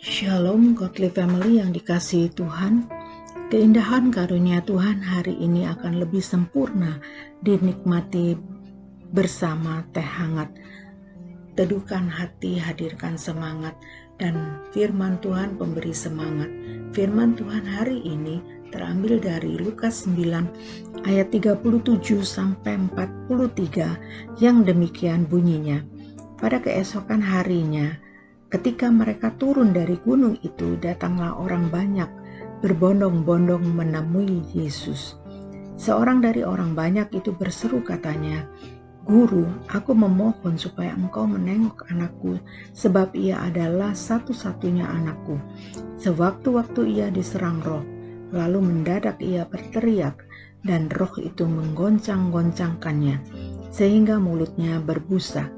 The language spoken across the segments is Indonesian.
Shalom Godly Family yang dikasihi Tuhan. Keindahan karunia Tuhan hari ini akan lebih sempurna dinikmati bersama teh hangat. Teduhkan hati, hadirkan semangat, dan firman Tuhan pemberi semangat. Firman Tuhan hari ini terambil dari Lukas 9 ayat 37 sampai 43 yang demikian bunyinya. Pada keesokan harinya, ketika mereka turun dari gunung itu, datanglah orang banyak berbondong-bondong menemui Yesus. Seorang dari orang banyak itu berseru katanya, "Guru, aku memohon supaya engkau menengok anakku, sebab ia adalah satu-satunya anakku. Sewaktu-waktu ia diserang roh, lalu mendadak ia berteriak, dan roh itu menggoncang-goncangkannya, sehingga mulutnya berbusa.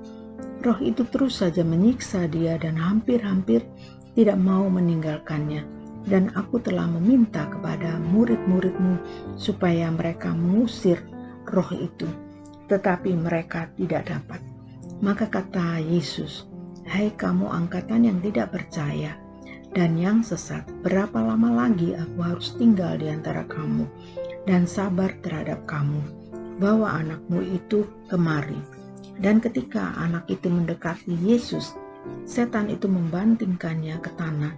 Roh itu terus saja menyiksa dia dan hampir-hampir tidak mau meninggalkannya. Dan aku telah meminta kepada murid-muridmu supaya mereka mengusir roh itu, tetapi mereka tidak dapat." Maka kata Yesus, "Hai kamu angkatan yang tidak percaya dan yang sesat, berapa lama lagi aku harus tinggal di antara kamu dan sabar terhadap kamu? Bawa anakmu itu kemari." Dan ketika anak itu mendekati Yesus, setan itu membantingkannya ke tanah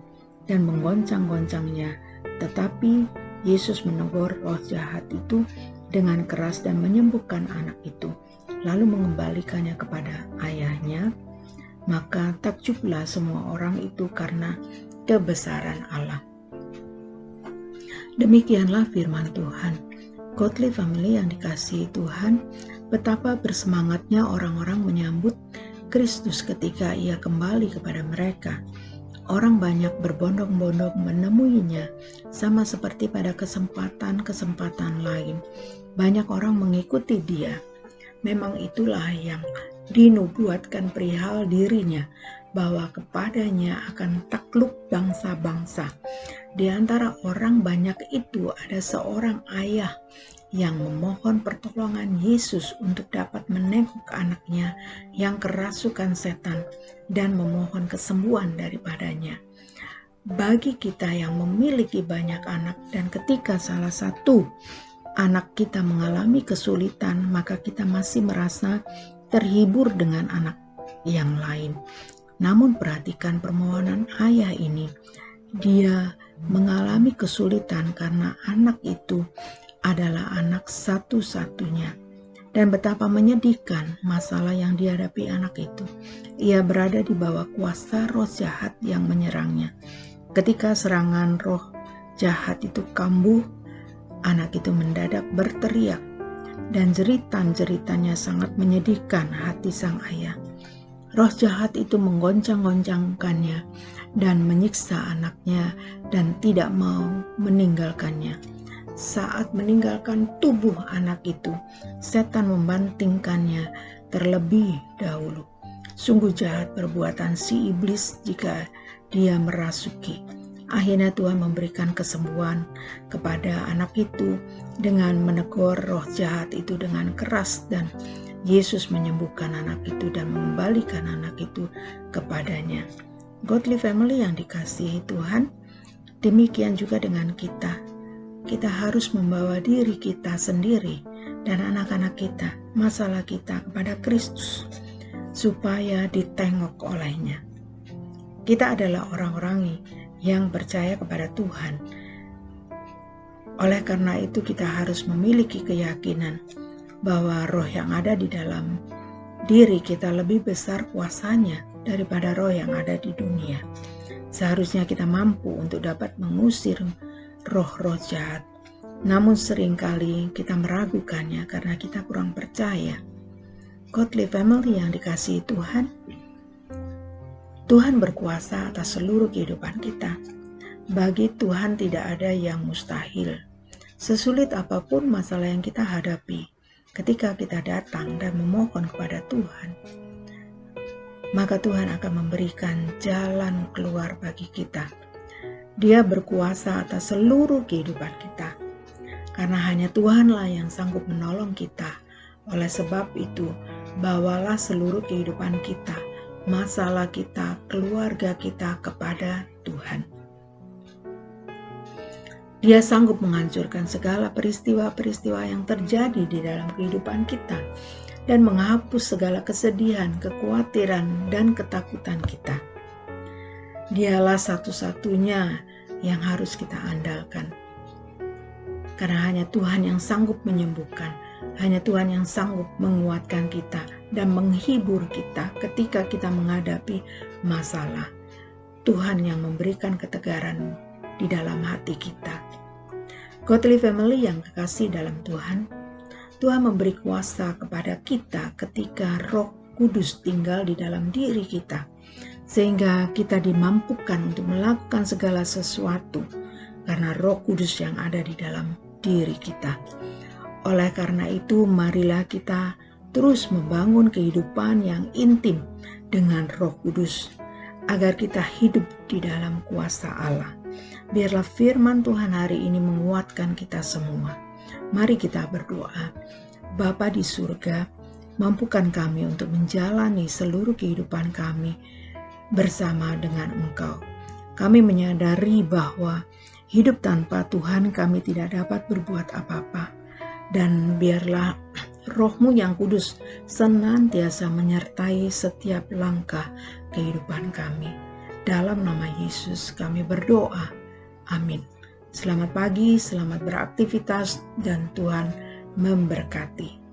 dan menggoncang-goncangnya. Tetapi Yesus menegur roh jahat itu dengan keras dan menyembuhkan anak itu, lalu mengembalikannya kepada ayahnya. Maka takjublah semua orang itu karena kebesaran Allah. Demikianlah firman Tuhan. Godly Family yang dikasihi Tuhan, betapa bersemangatnya orang-orang menyambut Kristus ketika ia kembali kepada mereka. Orang banyak berbondong-bondong menemuinya, sama seperti pada kesempatan-kesempatan lain. Banyak orang mengikuti dia. Memang itulah yang dinubuatkan perihal dirinya, bahwa kepadanya akan takluk bangsa-bangsa. Di antara orang banyak itu ada seorang ayah yang memohon pertolongan Yesus untuk dapat menengok anaknya yang kerasukan setan dan memohon kesembuhan daripadanya. Bagi kita yang memiliki banyak anak dan ketika salah satu anak kita mengalami kesulitan, maka kita masih merasa terhibur dengan anak yang lain. Namun perhatikan permohonan ayah ini. Dia mengalami kesulitan karena anak itu adalah anak satu-satunya. Dan betapa menyedihkan masalah yang dihadapi anak itu. Ia berada di bawah kuasa roh jahat yang menyerangnya. Ketika serangan roh jahat itu kambuh, anak itu mendadak berteriak, dan jeritan-jeritannya sangat menyedihkan hati sang ayah. Roh jahat itu menggoncang-goncangkannya dan menyiksa anaknya dan tidak mau meninggalkannya. Saat meninggalkan tubuh anak itu, setan membantingkannya terlebih dahulu. Sungguh jahat perbuatan si iblis jika dia merasuki. Akhirnya Tuhan memberikan kesembuhan kepada anak itu dengan menegur roh jahat itu dengan keras, dan Yesus menyembuhkan anak itu dan mengembalikan anak itu kepadanya. Godly Family yang dikasihi Tuhan, demikian juga dengan kita. Kita harus membawa diri kita sendiri dan anak-anak kita, masalah kita kepada Kristus, supaya ditengok olehnya. Kita adalah orang-orang yang percaya kepada Tuhan. Oleh karena itu kita harus memiliki keyakinan bahwa roh yang ada di dalam diri kita lebih besar kuasanya daripada roh yang ada di dunia. Seharusnya kita mampu untuk dapat mengusir roh-roh jahat. Namun seringkali kita meragukannya karena kita kurang percaya. Godly Family yang dikasihi Tuhan, Tuhan berkuasa atas seluruh kehidupan kita. Bagi Tuhan tidak ada yang mustahil. Sesulit apapun masalah yang kita hadapi, ketika kita datang dan memohon kepada Tuhan, maka Tuhan akan memberikan jalan keluar bagi kita. Dia berkuasa atas seluruh kehidupan kita, karena hanya Tuhanlah yang sanggup menolong kita. Oleh sebab itu, bawalah seluruh kehidupan kita, masalah kita, keluarga kita kepada Tuhan. Dia sanggup menghancurkan segala peristiwa-peristiwa yang terjadi di dalam kehidupan kita dan menghapus segala kesedihan, kekhawatiran, dan ketakutan kita. Dialah satu-satunya yang harus kita andalkan. Karena hanya Tuhan yang sanggup menyembuhkan, hanya Tuhan yang sanggup menguatkan kita dan menghibur kita ketika kita menghadapi masalah. Tuhan yang memberikan ketegaran di dalam hati kita. Godly family yang kekasih dalam Tuhan, Tuhan memberi kuasa kepada kita ketika Roh Kudus tinggal di dalam diri kita, sehingga kita dimampukan untuk melakukan segala sesuatu karena Roh Kudus yang ada di dalam diri kita. Oleh karena itu, marilah kita terus membangun kehidupan yang intim dengan Roh Kudus, agar kita hidup di dalam kuasa Allah. Biarlah firman Tuhan hari ini menguatkan kita semua. Mari kita berdoa. Bapa di surga, mampukan kami untuk menjalani seluruh kehidupan kami bersama dengan Engkau. Kami menyadari bahwa hidup tanpa Tuhan kami tidak dapat berbuat apa-apa. Dan biarlah Roh-Mu yang kudus senantiasa menyertai setiap langkah kehidupan kami. Dalam nama Yesus kami berdoa. Amin. Selamat pagi, selamat beraktivitas, dan Tuhan memberkati.